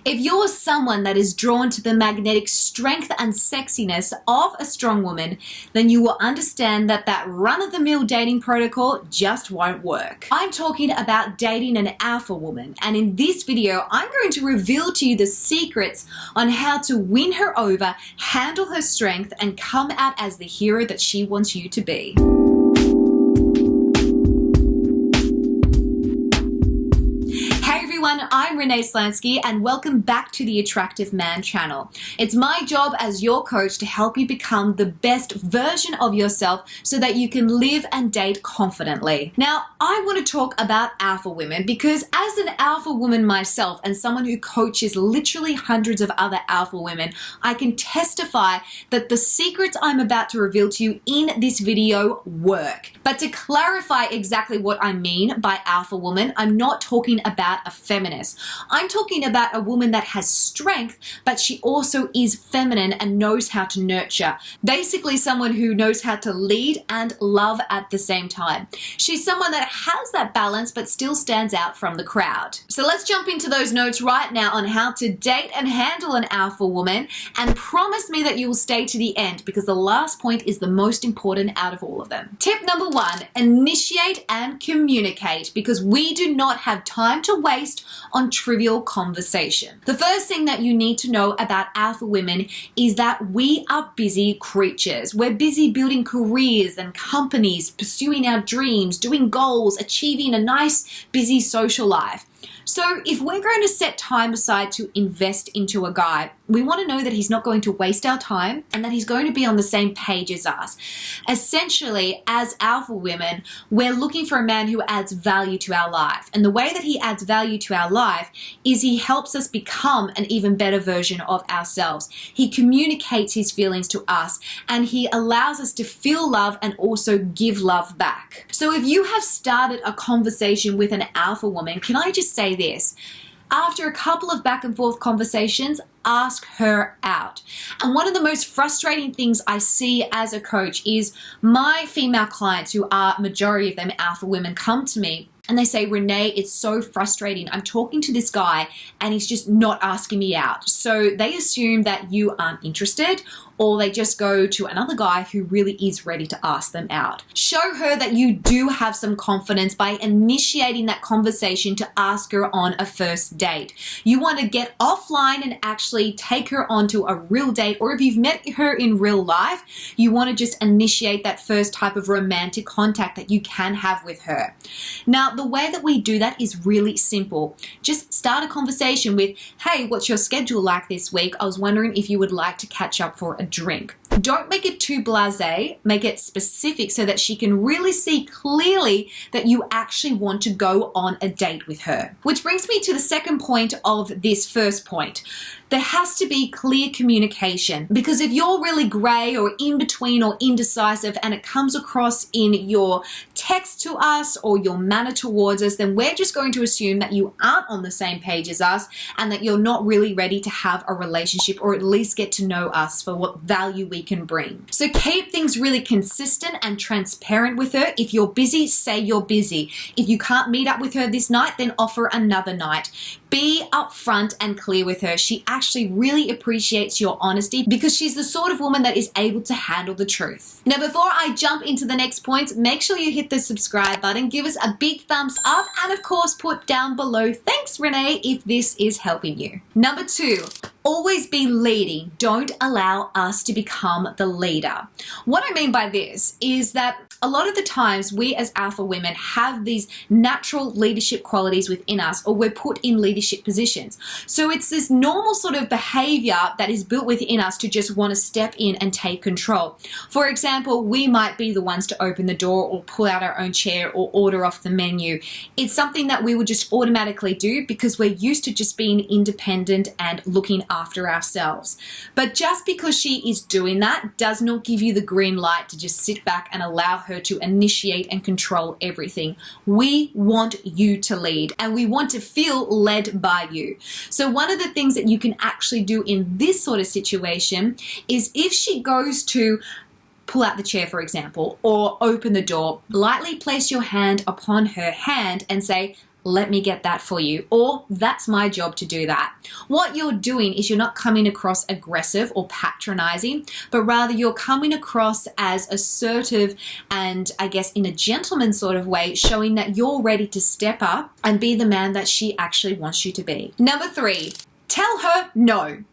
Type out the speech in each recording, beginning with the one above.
If you're someone that is drawn to the magnetic strength and sexiness of a strong woman, then you will understand that that run-of-the-mill dating protocol just won't work. I'm talking about dating an alpha woman, and in this video, I'm going to reveal to you the secrets on how to win her over, handle her strength, and come out as the hero that she wants you to be. I'm Renee Slansky and welcome back to the Attractive Man channel. It's my job as your coach to help you become the best version of yourself so that you can live and date confidently. Now, I want to talk about alpha women because as an alpha woman myself and someone who coaches literally hundreds of other alpha women, I can testify that the secrets I'm about to reveal to you in this video work. But to clarify exactly what I mean by alpha woman, I'm not talking about a feminist. I'm talking about a woman that has strength, but she also is feminine and knows how to nurture. Basically, someone who knows how to lead and love at the same time. She's someone that has that balance, but still stands out from the crowd. So let's jump into those notes right now on how to date and handle an alpha woman, and promise me that you will stay to the end because the last point is the most important out of all of them. Tip number 1, initiate and communicate because we do not have time to waste on trivial conversation. The first thing that you need to know about alpha women is that we are busy creatures. We're busy building careers and companies, pursuing our dreams, doing goals, achieving a nice, busy social life. So if we're going to set time aside to invest into a guy, we want to know that he's not going to waste our time and that he's going to be on the same page as us. Essentially, as alpha women, we're looking for a man who adds value to our life. And the way that he adds value to our life is he helps us become an even better version of ourselves. He communicates his feelings to us and he allows us to feel love and also give love back. So if you have started a conversation with an alpha woman, can I just say this? After a couple of back and forth conversations, ask her out. And one of the most frustrating things I see as a coach is my female clients, who are majority of them alpha women, come to me and they say, Renee, it's so frustrating. I'm talking to this guy and he's just not asking me out. So they assume that you aren't interested, or they just go to another guy who really is ready to ask them out. Show her that you do have some confidence by initiating that conversation to ask her on a first date. You want to get offline and actually take her onto a real date, or if you've met her in real life, you want to just initiate that first type of romantic contact that you can have with her. Now, the way that we do that is really simple. Just start a conversation with, hey, what's your schedule like this week? I was wondering if you would like to catch up for a drink. Don't make it too blasé, make it specific so that she can really see clearly that you actually want to go on a date with her. Which brings me to the second point of this first point. There has to be clear communication, because if you're really gray or in between or indecisive and it comes across in your text to us or your manner towards us, then we're just going to assume that you aren't on the same page as us and that you're not really ready to have a relationship, or at least get to know us for what value we can bring. So keep things really consistent and transparent with her. If you're busy, say you're busy. If you can't meet up with her this night, then offer another night. Be upfront and clear with her. She actually really appreciates your honesty because she's the sort of woman that is able to handle the truth. Now, before I jump into the next point, make sure you hit the subscribe button, give us a big thumbs up, and of course, put down below, thanks Renee, if this is helping you. Number 2, always be leading. Don't allow us to become the leader. What I mean by this is that a lot of the times we as alpha women have these natural leadership qualities within us, or we're put in leadership positions. So it's this normal sort of behavior that is built within us to just want to step in and take control. For example, we might be the ones to open the door or pull out our own chair or order off the menu. It's something that we would just automatically do because we're used to just being independent and looking after ourselves. But just because she is doing that does not give you the green light to just sit back and allow her to initiate and control everything. We want you to lead and we want to feel led by you. So one of the things that you can actually do in this sort of situation is if she goes to pull out the chair, for example, or open the door, lightly place your hand upon her hand and say, let me get that for you, or that's my job to do that. What you're doing is you're not coming across aggressive or patronizing, but rather you're coming across as assertive and, I guess, in a gentleman sort of way, showing that you're ready to step up and be the man that she actually wants you to be. Number 3, tell her no.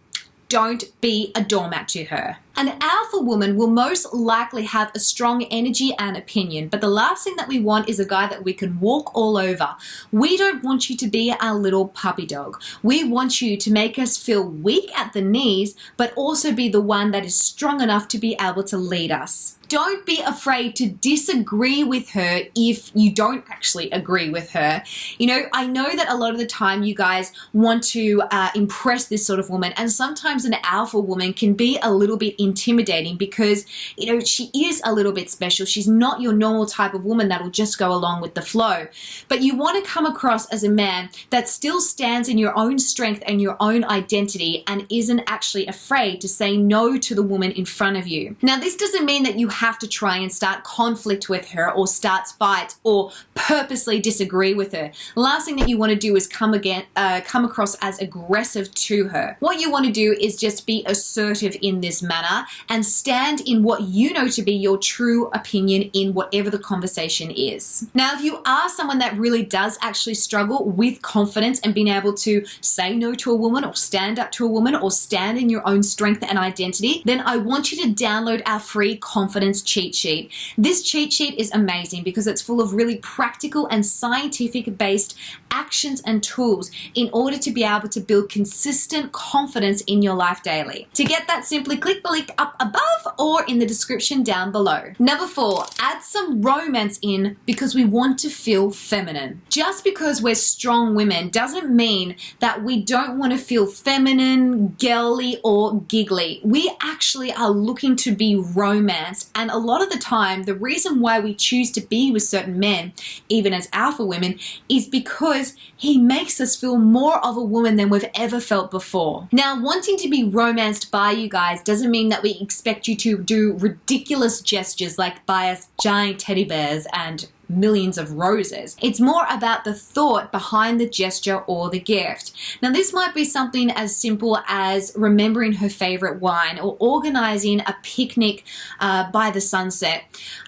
Don't be a doormat to her. An alpha woman will most likely have a strong energy and opinion, but the last thing that we want is a guy that we can walk all over. We don't want you to be our little puppy dog. We want you to make us feel weak at the knees, but also be the one that is strong enough to be able to lead us. Don't be afraid to disagree with her if you don't actually agree with her. You know, I know that a lot of the time you guys want to impress this sort of woman, and sometimes an alpha woman can be a little bit intimidating because, you know, she is a little bit special. She's not your normal type of woman that'll just go along with the flow. But you want to come across as a man that still stands in your own strength and your own identity and isn't actually afraid to say no to the woman in front of you. Now, this doesn't mean that you have to try and start conflict with her or start fights or purposely disagree with her. The last thing that you want to do is come across as aggressive to her. What you want to do is just be assertive in this manner and stand in what you know to be your true opinion in whatever the conversation is. Now, if you are someone that really does actually struggle with confidence and being able to say no to a woman or stand up to a woman or stand in your own strength and identity, then I want you to download our free confidence cheat sheet. This cheat sheet is amazing because it's full of really practical and scientific based actions and tools in order to be able to build consistent confidence in your life daily. To get that, simply click the link up above or in the description down below. Number 4, add some romance in because we want to feel feminine. Just because we're strong women doesn't mean that we don't want to feel feminine, girly, or giggly. We actually are looking to be romanced, and a lot of the time the reason why we choose to be with certain men, even as alpha women, is because he makes us feel more of a woman than we've ever felt before. Now, wanting to be romanced by you guys doesn't mean that we expect you to do ridiculous gestures like buy us giant teddy bears and millions of roses. It's more about the thought behind the gesture or the gift. Now, this might be something as simple as remembering her favorite wine or organizing a picnic by the sunset.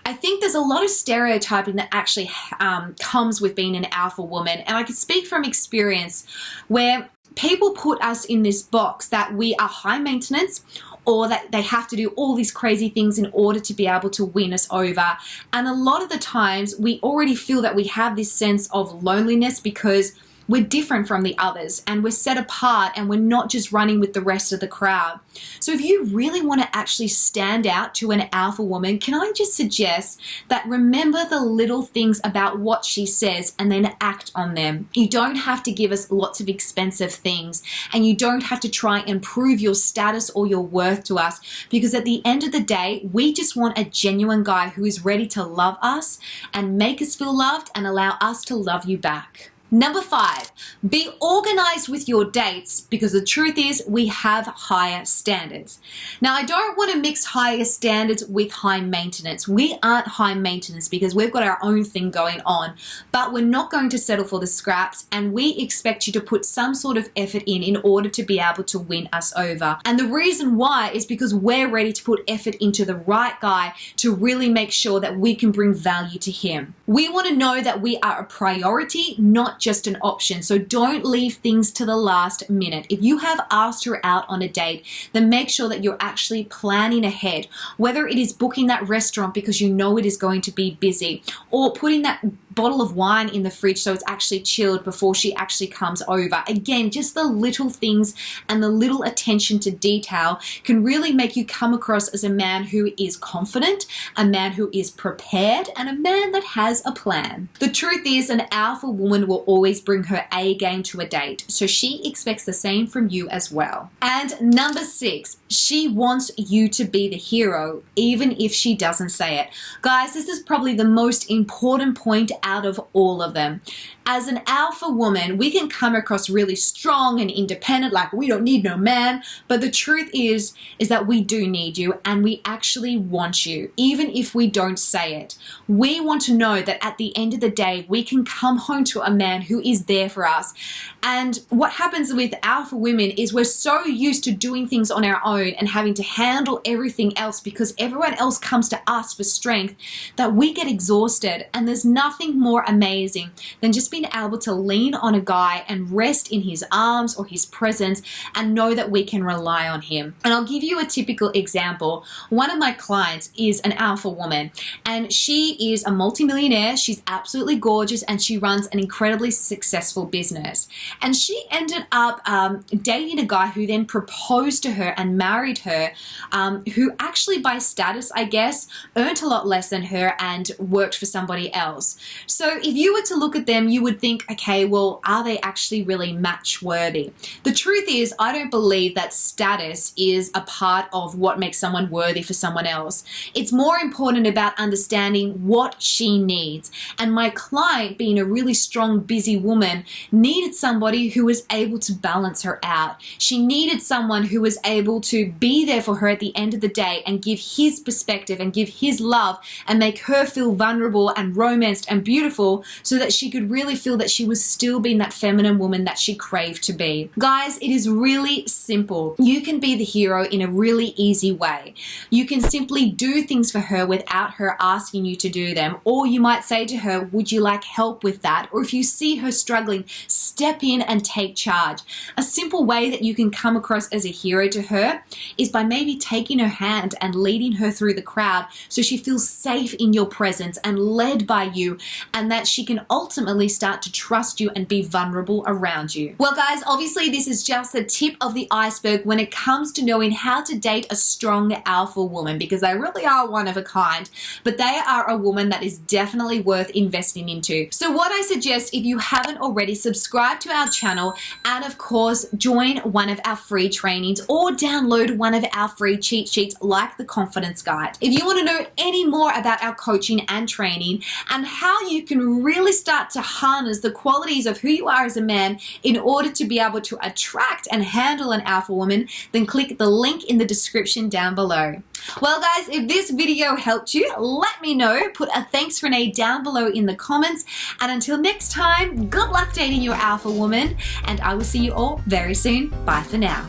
I think there's a lot of stereotyping that actually comes with being an alpha woman, and I can speak from experience where people put us in this box that we are high maintenance, or that they have to do all these crazy things in order to be able to win us over. And a lot of the times we already feel that we have this sense of loneliness because we're different from the others and we're set apart and we're not just running with the rest of the crowd. So if you really want to actually stand out to an alpha woman, can I just suggest that remember the little things about what she says and then act on them. You don't have to give us lots of expensive things, and you don't have to try and prove your status or your worth to us, because at the end of the day, we just want a genuine guy who is ready to love us and make us feel loved and allow us to love you back. Number 5, be organized with your dates, because the truth is we have higher standards. Now, I don't want to mix higher standards with high maintenance. We aren't high maintenance because we've got our own thing going on, but we're not going to settle for the scraps, and we expect you to put some sort of effort in order to be able to win us over. And the reason why is because we're ready to put effort into the right guy to really make sure that we can bring value to him. We want to know that we are a priority, not just an option. So don't leave things to the last minute. If you have asked her out on a date, then make sure that you're actually planning ahead, whether it is booking that restaurant because you know it is going to be busy, or putting that bottle of wine in the fridge so it's actually chilled before she actually comes over. Again, just the little things and the little attention to detail can really make you come across as a man who is confident, a man who is prepared, and a man that has a plan. The truth is, an alpha woman will always bring her A game to a date, so she expects the same from you as well. And number 6, she wants you to be the hero, even if she doesn't say it. Guys, this is probably the most important point out of all of them. As an alpha woman, we can come across really strong and independent, like we don't need no man, but the truth is that we do need you, and we actually want you, even if we don't say it. We want to know that at the end of the day, we can come home to a man who is there for us. And what happens with alpha women is we're so used to doing things on our own and having to handle everything else because everyone else comes to us for strength that we get exhausted. And there's nothing more amazing than just being able to lean on a guy and rest in his arms or his presence and know that we can rely on him. And I'll give you a typical example. One of my clients is an alpha woman, and she is a multimillionaire. She's absolutely gorgeous, and she runs an incredibly successful business. And she ended up dating a guy who then proposed to her and married her, who actually by status, I guess, earned a lot less than her and worked for somebody else. So if you were to look at them, you would think, okay, well, are they actually really match worthy? The truth is, I don't believe that status is a part of what makes someone worthy for someone else. It's more important about understanding what she needs. And my client, being a really strong, busy woman, needed somebody who was able to balance her out. She needed someone who was able to be there for her at the end of the day and give his perspective and give his love and make her feel vulnerable and romanced and beautiful so that she could really feel that she was still being that feminine woman that she craved to be. Guys, it is really simple. You can be the hero in a really easy way. You can simply do things for her without her asking you to do them. Or you might say to her, would you like help with that? Or if you see her struggling, step in and take charge. A simple way that you can come across as a hero to her is by maybe taking her hand and leading her through the crowd so she feels safe in your presence and led by you, and that she can ultimately start to trust you and be vulnerable around you. Well, guys, obviously this is just the tip of the iceberg when it comes to knowing how to date a strong alpha woman, because they really are one of a kind, but they are a woman that is definitely worth investing into. So what I suggest, if you haven't already, subscribe to our channel, and of course join one of our free trainings or download one of our free cheat sheets like the Confidence Guide. If you want to know any more about our coaching and training and how you can really start to harness the qualities of who you are as a man in order to be able to attract and handle an alpha woman, then click the link in the description down below. Well, guys, if this video helped you, let me know. Put a thanks Renee down below in the comments. And until next time, good luck dating your alpha woman, and I will see you all very soon. Bye for now.